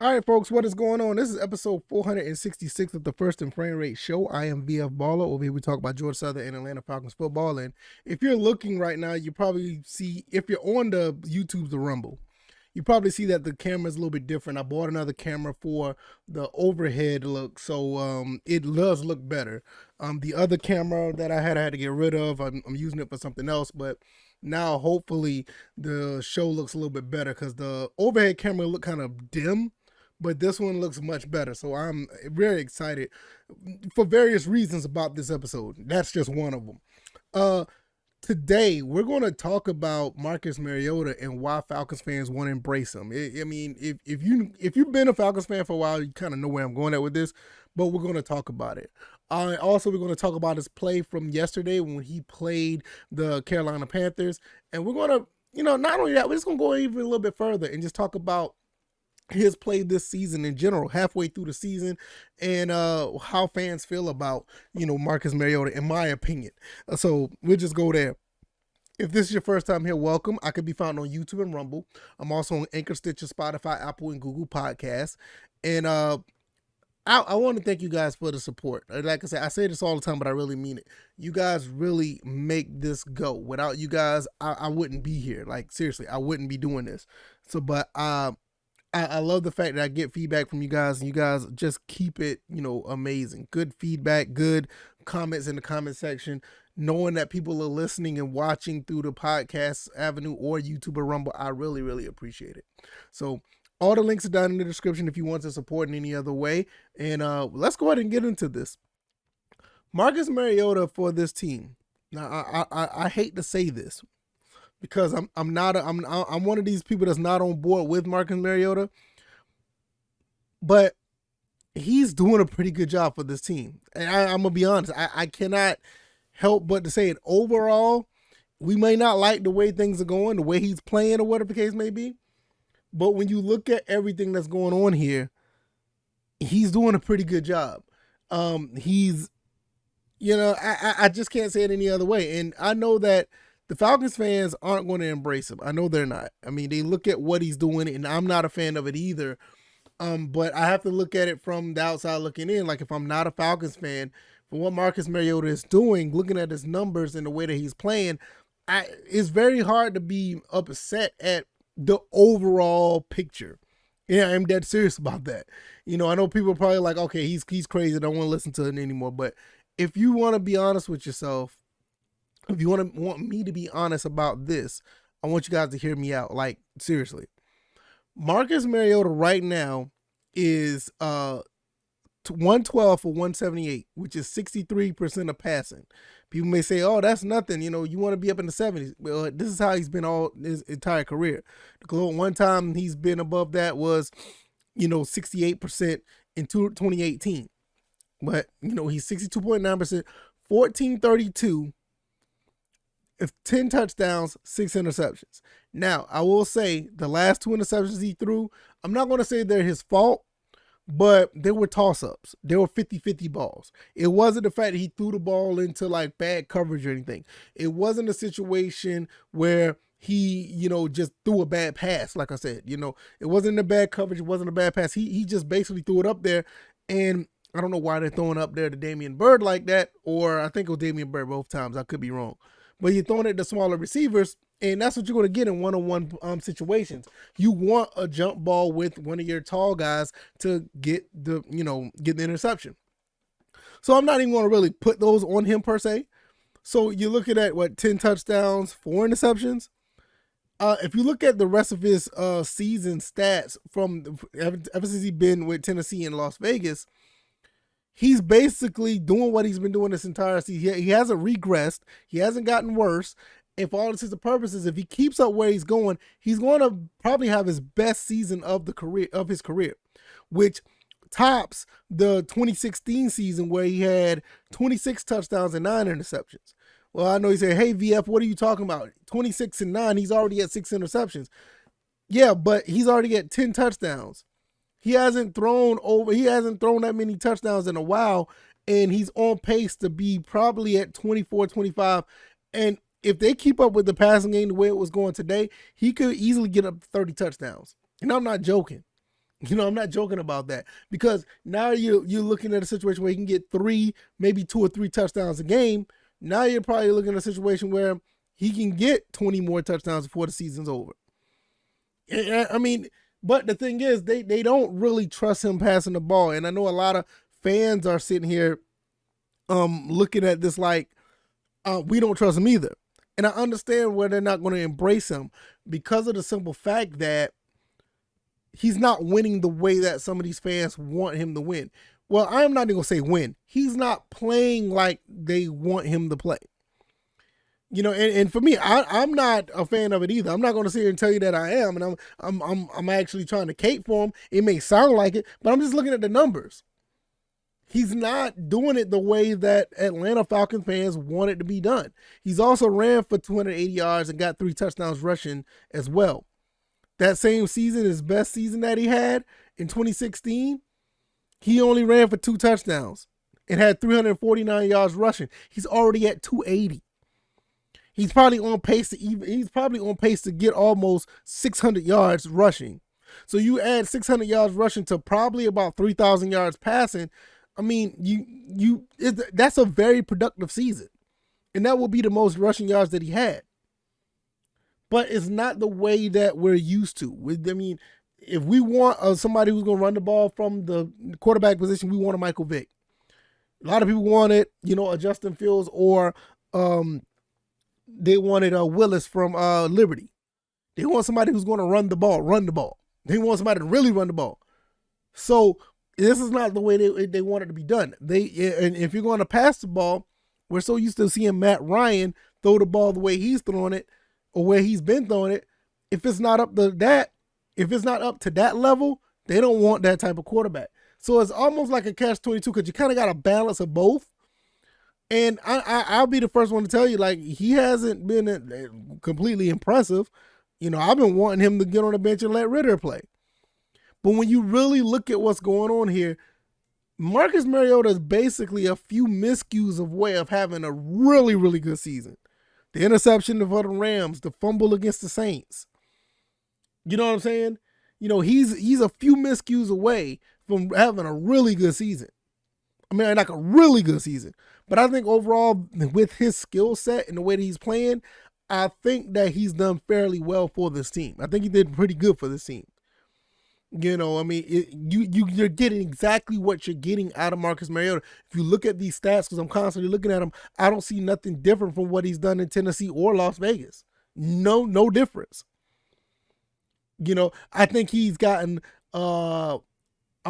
All right, folks, what is going on? This is episode 466 of the First and Frame Rate Show. I am VF Baller. Over here, we talk about Georgia Southern and Atlanta Falcons football. And if you're looking right now, you probably see, if you're on the YouTube's The Rumble, you probably see that the camera is a little bit different. I bought another camera for the overhead look, so it does look better. The other camera that I had to get rid of. I'm using it for something else, but now hopefully the show looks a little bit better because the overhead camera looked kind of dim, but this one looks much better. So I'm very excited for various reasons about this episode. That's just one of them. Today we're going to talk about Marcus Mariota and why Falcons fans want to embrace him. If you've been a Falcons fan for a while, you kind of know where I'm going at with this, but we're going to talk about it. Also, we're going to talk about his play from yesterday when he played the Carolina Panthers, and we're going to, not only that, we're just going to go even a little bit further and just talk about his play this season in general, halfway through the season, and how fans feel about Marcus Mariota, in my opinion. So we'll just go there. If this is your first time here, welcome. I can be found on YouTube and Rumble. I'm also on Anchor, Stitcher, Spotify, Apple, and Google Podcasts. And I want to thank you guys for the support. Like I said, I say this all the time, but I really mean it. You guys really make this go. Without you guys, I wouldn't be here. Like, seriously, I wouldn't be doing this. So, but I love the fact that I get feedback from you guys, and you guys just keep it, amazing. Good feedback, good comments in the comment section. Knowing that people are listening and watching through the podcast avenue or YouTube or Rumble, I really, really appreciate it. So all the links are down in the description if you want to support in any other way. And let's go ahead and get into this. Marcus Mariota for this team. Now, I hate to say this, because I'm one of these people that's not on board with Marcus Mariota, but he's doing a pretty good job for this team. And I'm gonna be honest, I cannot help but to say it. Overall, we may not like the way things are going, the way he's playing, or whatever the case may be, but when you look at everything that's going on here, he's doing a pretty good job. He's, I just can't say it any other way. And I know that the Falcons fans aren't going to embrace him. I know they're not. I mean, they look at what he's doing, and I'm not a fan of it either. But I have to look at it from the outside looking in. Like, if I'm not a Falcons fan, for what Marcus Mariota is doing, looking at his numbers and the way that he's playing, it's very hard to be upset at the overall picture. Yeah, I'm dead serious about that. I know people are probably like, okay, he's crazy, I don't want to listen to it anymore. But if you want to be honest with yourself, if you want me to be honest about this, I want you guys to hear me out. Like, seriously. Marcus Mariota right now is 112 for 178, which is 63% of passing. People may say, oh, that's nothing. You want to be up in the 70s. Well, this is how he's been all his entire career. One time he's been above that was, 68% in 2018. But, he's 62.9%, 1432, 10 touchdowns, 6 interceptions. Now, I will say the last 2 interceptions he threw, I'm not going to say they're his fault, but they were toss-ups. They were 50-50 balls. It wasn't the fact that he threw the ball into like bad coverage or anything. It wasn't a situation where he, just threw a bad pass. Like I said, it wasn't a bad coverage. It wasn't a bad pass. He just basically threw it up there, and I don't know why they're throwing up there to Damian Bird like that, or I think it was Damian Bird both times. I could be wrong. But you're throwing it to smaller receivers, and that's what you're going to get in one-on-one situations. You want a jump ball with one of your tall guys to get the interception. So I'm not even going to really put those on him per se. So you're looking at 10 touchdowns, 4 interceptions. If you look at the rest of his season stats from ever since he's been with Tennessee and Las Vegas, he's basically doing what he's been doing this entire season. He hasn't regressed. He hasn't gotten worse. And for all intents and purposes, if he keeps up where he's going to probably have his best season of his career, which tops the 2016 season where he had 26 touchdowns and 9 interceptions. Well, I know he said, hey, VF, what are you talking about? 26 and 9, he's already at 6 interceptions. Yeah, but he's already at 10 touchdowns. He hasn't thrown that many touchdowns in a while, and he's on pace to be probably at 24, 25. And if they keep up with the passing game the way it was going today, he could easily get up to 30 touchdowns. And I'm not joking. I'm not joking about that, because now you're looking at a situation where he can get 3, maybe 2 or 3 touchdowns a game. Now you're probably looking at a situation where he can get 20 more touchdowns before the season's over. I mean, but the thing is, they don't really trust him passing the ball, and I know a lot of fans are sitting here looking at this like we don't trust him either. And I understand where they're not going to embrace him because of the simple fact that he's not winning the way that some of these fans want him to win. Well, I'm not even going to say win. He's not playing like they want him to play. And for me, I'm not a fan of it either. I'm not going to sit here and tell you that I am, and I'm actually trying to cape for him. It may sound like it, but I'm just looking at the numbers. He's not doing it the way that Atlanta Falcons fans want it to be done. He's also ran for 280 yards and got 3 touchdowns rushing as well. That same season, his best season that he had in 2016, he only ran for 2 touchdowns and had 349 yards rushing. He's already at 280. He's probably on pace to get almost 600 yards rushing. So you add 600 yards rushing to probably about 3,000 yards passing. I mean, that's a very productive season, and that will be the most rushing yards that he had. But it's not the way that we're used to. I mean, if we want somebody who's going to run the ball from the quarterback position, we want a Michael Vick. A lot of people wanted, a Justin Fields, or they wanted Willis from Liberty. They want somebody who's going to run the ball. They want somebody to really run the ball. So this is not the way they want it to be done. And if you're going to pass the ball, we're so used to seeing Matt Ryan throw the ball the way he's throwing it, or where he's been throwing it. If it's not up to that level, they don't want that type of quarterback. So it's almost like a catch-22, because you kind of got a balance of both. And I'll be the first one to tell you, like, he hasn't been completely impressive. I've been wanting him to get on the bench and let Ritter play. But when you really look at what's going on here, Marcus Mariota is basically a few miscues away of having a really, really good season. The interception for the Rams, the fumble against the Saints. You know what I'm saying? He's a few miscues away from having a really good season. I mean, like a really good season. But I think overall, with his skill set and the way that he's playing, I think that he's done fairly well for this team. I think he did pretty good for this team. I mean, you're getting exactly what you're getting out of Marcus Mariota. If you look at these stats, because I'm constantly looking at him, I don't see nothing different from what he's done in Tennessee or Las Vegas. No difference. I think he's gotten a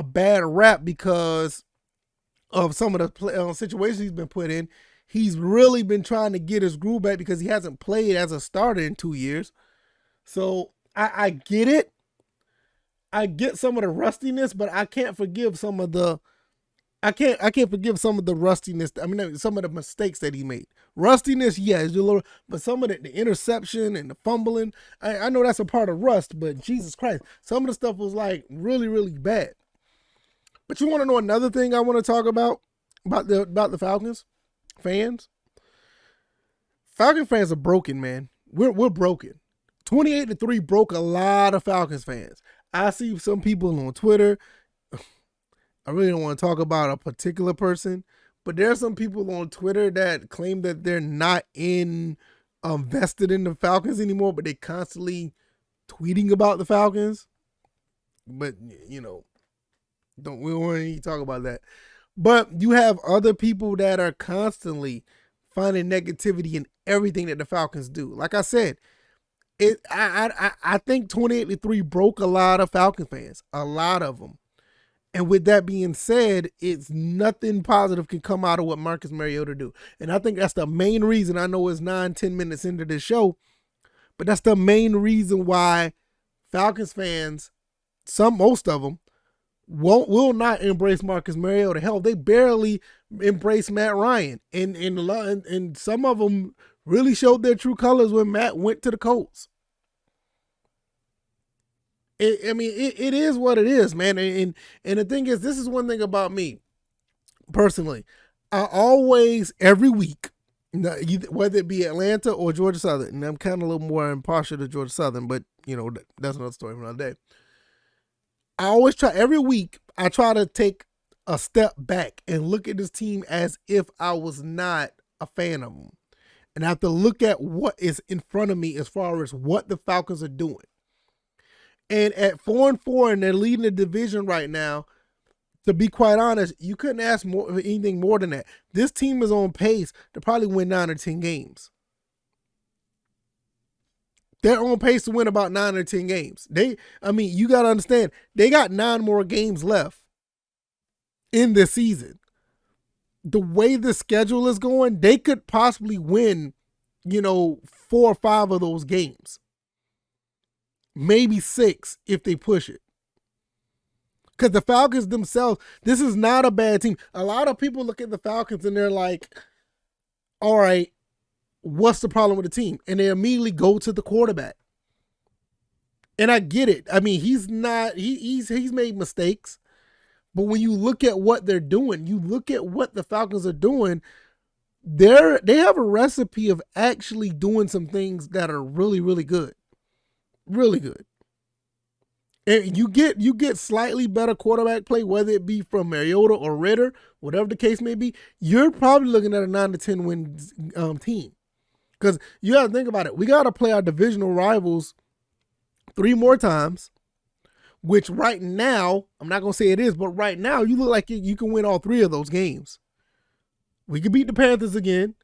bad rap because of some of the situations he's been put in. He's really been trying to get his groove back because he hasn't played as a starter in 2 years. So I get it. I get some of the rustiness, but I can't forgive some of the rustiness. I mean, some of the mistakes that he made. Rustiness, yes, but some of the interception and the fumbling, I know that's a part of rust, but Jesus Christ, some of the stuff was like really, really bad. But you want to know another thing I want to talk about the Falcons fans? Falcon fans are broken, man. We're broken. 28-3 broke a lot of Falcons fans. I see some people on Twitter. I really don't want to talk about a particular person, but there are some people on Twitter that claim that they're not invested in the Falcons anymore, but they constantly tweeting about the Falcons. But we don't want to talk about that. But you have other people that are constantly finding negativity in everything that the Falcons do. Like I said, I think 28-3 broke a lot of Falcon fans, a lot of them. And with that being said, it's nothing positive can come out of what Marcus Mariota do. And I think that's the main reason. I know it's 9-10 minutes into this show, but that's the main reason why Falcons fans, most of them, will not embrace Marcus Mariota. Hell, they barely embrace Matt Ryan. And some of them really showed their true colors when Matt went to the Colts. It is what it is, man. And the thing is, this is one thing about me, personally. I always, every week, whether it be Atlanta or Georgia Southern, and I'm kind of a little more impartial to Georgia Southern, but, that's another story for another day. I always try, every week, I try to take a step back and look at this team as if I was not a fan of them. And I have to look at what is in front of me as far as what the Falcons are doing. And at 4-4, and they're leading the division right now, to be quite honest, you couldn't ask for anything more than that. This team is on pace to probably win 9 or 10 games. They're on pace to win about 9 or 10 games. You got to understand, they got 9 more games left in this season. The way the schedule is going, they could possibly win, 4 or 5 of those games. Maybe 6 if they push it. Because the Falcons themselves, this is not a bad team. A lot of people look at the Falcons and they're like, all right, what's the problem with the team? And they immediately go to the quarterback. And I get it. I mean, he's made mistakes. But when you look at what they're doing, you look at what the Falcons are doing, they have a recipe of actually doing some things that are really, really good. Really good. And you get slightly better quarterback play, whether it be from Mariota or Ritter, whatever the case may be, you're probably looking at a 9 to 10 win team. Because you got to think about it. We got to play our divisional rivals 3 more times, which right now, I'm not going to say it is, but right now, you look like you can win all 3 of those games. We can beat the Panthers again.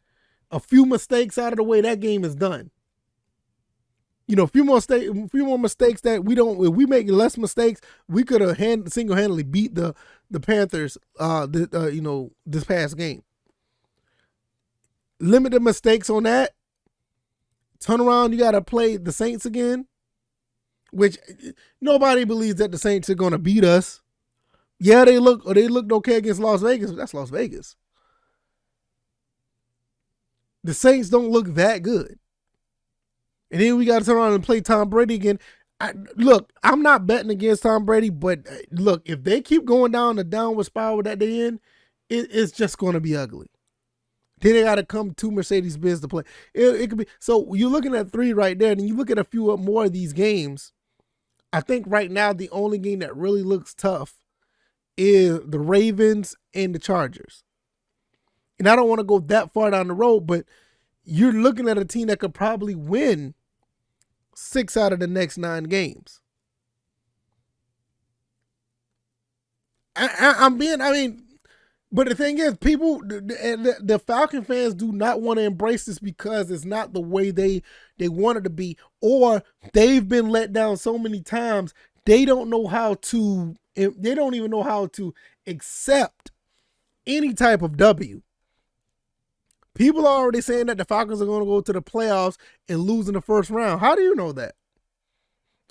A few mistakes out of the way, that game is done. A few more mistakes that we don't. If we make less mistakes, we could have single-handedly beat the Panthers. This past game. Limit the mistakes on that. Turn around. You got to play the Saints again, which nobody believes that the Saints are going to beat us. Yeah, they looked okay against Las Vegas, but that's Las Vegas. The Saints don't look that good. And then we got to turn around and play Tom Brady again. I'm not betting against Tom Brady, but look, if they keep going down the downward spiral that they in, it's just going to be ugly. Then they got to come to Mercedes-Benz to play. It could be. So you're looking at 3 right there, and you look at a few more of these games. I think right now the only game that really looks tough is the Ravens and the Chargers. And I don't want to go that far down the road, but you're looking at a team that could probably win 6 out of the next 9 games. But the thing is, the Falcon fans do not want to embrace this because it's not the way they want it to be, or they've been let down so many times, they don't even know how to accept any type of W. People are already saying that the Falcons are going to go to the playoffs and lose in the first round. How do you know that?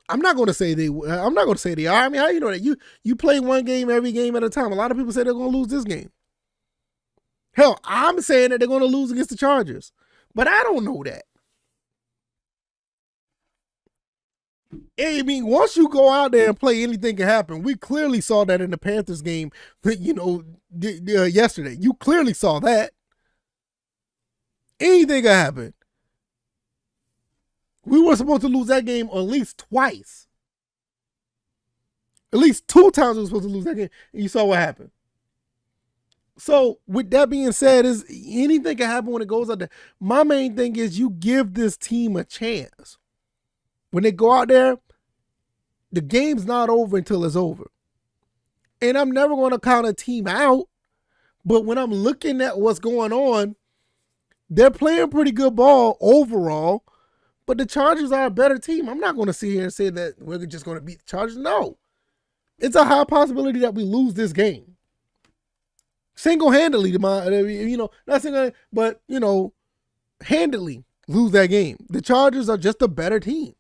I'm not going to say they are. I mean, how do you know that? You play one game every game at a time. A lot of people say they're going to lose this game. Hell, I'm saying that they're going to lose against the Chargers. But I don't know that. I mean, once you go out there and play, anything can happen. We clearly saw that in the Panthers game, yesterday. You clearly saw that. Anything can happen. We were supposed to lose that game at least twice. At least 2 times we were supposed to lose that game, and you saw what happened. So, with that being said, is anything can happen when it goes out there. My main thing is you give this team a chance. When they go out there, the game's not over until it's over. And I'm never going to count a team out, but when I'm looking at what's going on, they're playing pretty good ball overall, but the Chargers are a better team. I'm not going to sit here and say that we're just going to beat the Chargers. No. It's a high possibility that we lose this game. Single-handedly, not single-handedly, but, handedly lose that game. The Chargers are just a better team.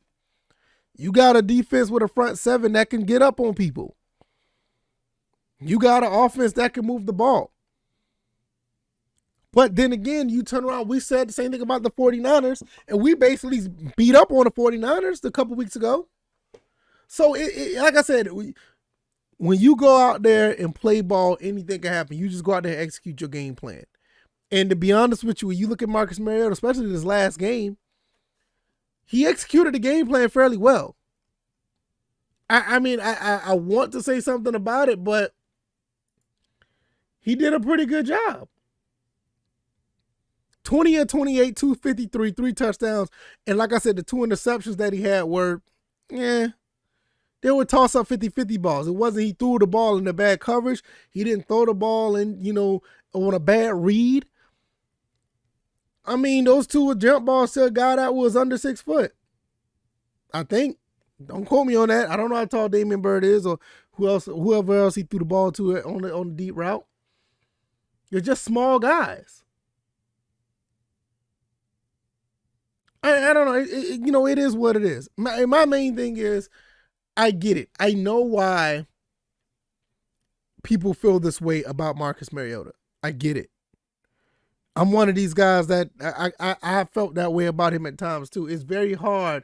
You got a defense with a front 7 that can get up on people. You got an offense that can move the ball. But then again, you turn around, we said the same thing about the 49ers, and we basically beat up on the 49ers a couple weeks ago. So, like I said, when you go out there and play ball, anything can happen. You just go out there and execute your game plan. And to be honest with you, when you look at Marcus Mariota, especially this last game, he executed the game plan fairly well. I mean, I want to say something about it, but he did a pretty good job. 20 of 28, 253, 3 touchdowns. And like I said, the 2 interceptions that he had were, they were toss up 50-50 balls. It wasn't he threw the ball in the bad coverage. He didn't throw the ball in, on a bad read. I mean, those 2 jump balls to a guy that was under 6 foot. I think. Don't quote me on that. I don't know how tall Damian Bird is or whoever else he threw the ball to on the deep route. They're just small guys. I don't know. It is what it is. My main thing is, I get it. I know why people feel this way about Marcus Mariota. I get it. I'm one of these guys that I felt that way about him at times too. It's very hard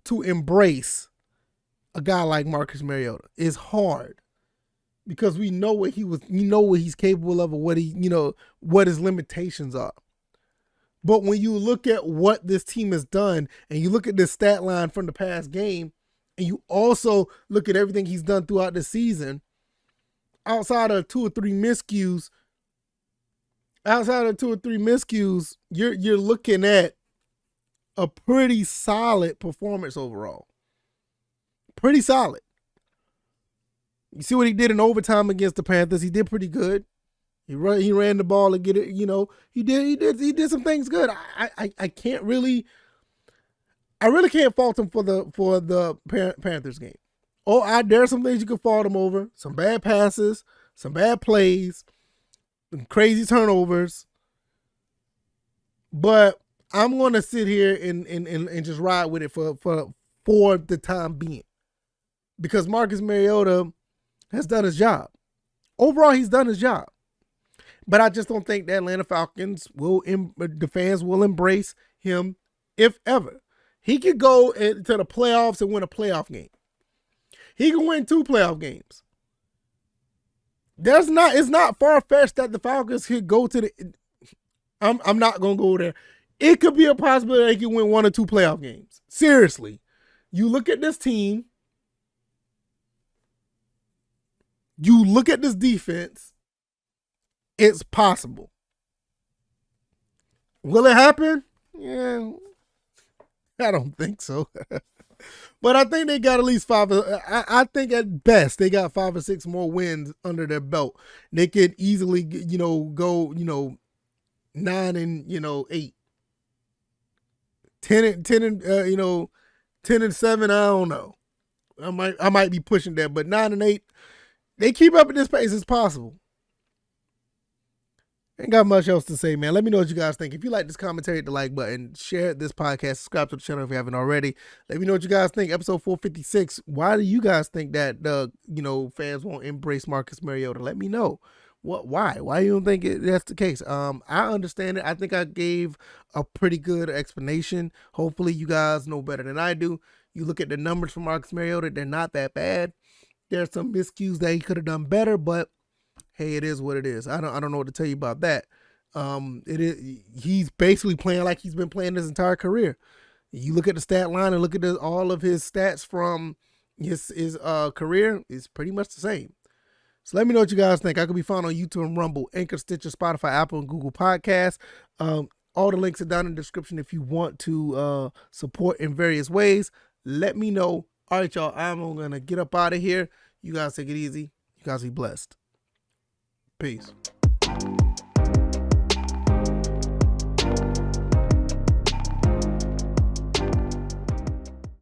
to embrace a guy like Marcus Mariota. It's hard because we know what he's capable of, or what his limitations are. But when you look at what this team has done, and you look at this stat line from the past game, and you also look at everything he's done throughout the season, outside of 2 or 3 miscues, you're looking at a pretty solid performance overall. Pretty solid. You see what he did in overtime against the Panthers. He did pretty good. He ran the ball and get it. He did some things good. I can't really. I really can't fault him for the Panthers game. There are some things you can fault him over. Some bad passes, some bad plays, some crazy turnovers. But I'm going to sit here and just ride with it for the time being, because Marcus Mariota has done his job. Overall, he's done his job. But I just don't think the Atlanta Falcons the fans will embrace him, if ever. He could go to the playoffs and win a playoff game. He can win 2 playoff games. It's not far-fetched that the Falcons could go to the. I'm not gonna go there. It could be a possibility they can win 1 or 2 playoff games. Seriously, you look at this team. You look at this defense. It's possible. Will it happen? Yeah, I don't think so. But I think they got at least 5. I think at best they got 5 or 6 more wins under their belt. They could easily, go, 9 and 8, 10 and 10 and 7. I don't know. I might be pushing that, but 9 and 8. They keep up at this pace. It's possible. Ain't got much else to say, man. Let me know what you guys think. If you like this commentary, hit the like button, share this podcast, subscribe to the channel if you haven't already. Let me know what you guys think. Episode 456. Why do you guys think that fans won't embrace Marcus Mariota? Let me know. Why? Why you don't think that's the case? I understand it. I think I gave a pretty good explanation. Hopefully you guys know better than I do. You look at the numbers for Marcus Mariota, they're not that bad. There's some miscues that he could have done better, but hey, it is what it is. I don't know what to tell you about that. He's basically playing like he's been playing his entire career. You look at the stat line and look at all of his stats from his career, it's pretty much the same. So let me know what you guys think. I could be found on YouTube and Rumble, Anchor, Stitcher, Spotify, Apple, and Google Podcasts. All the links are down in the description if you want to support in various ways. Let me know. All right, y'all. I'm going to get up out of here. You guys take it easy. You guys be blessed. Peace.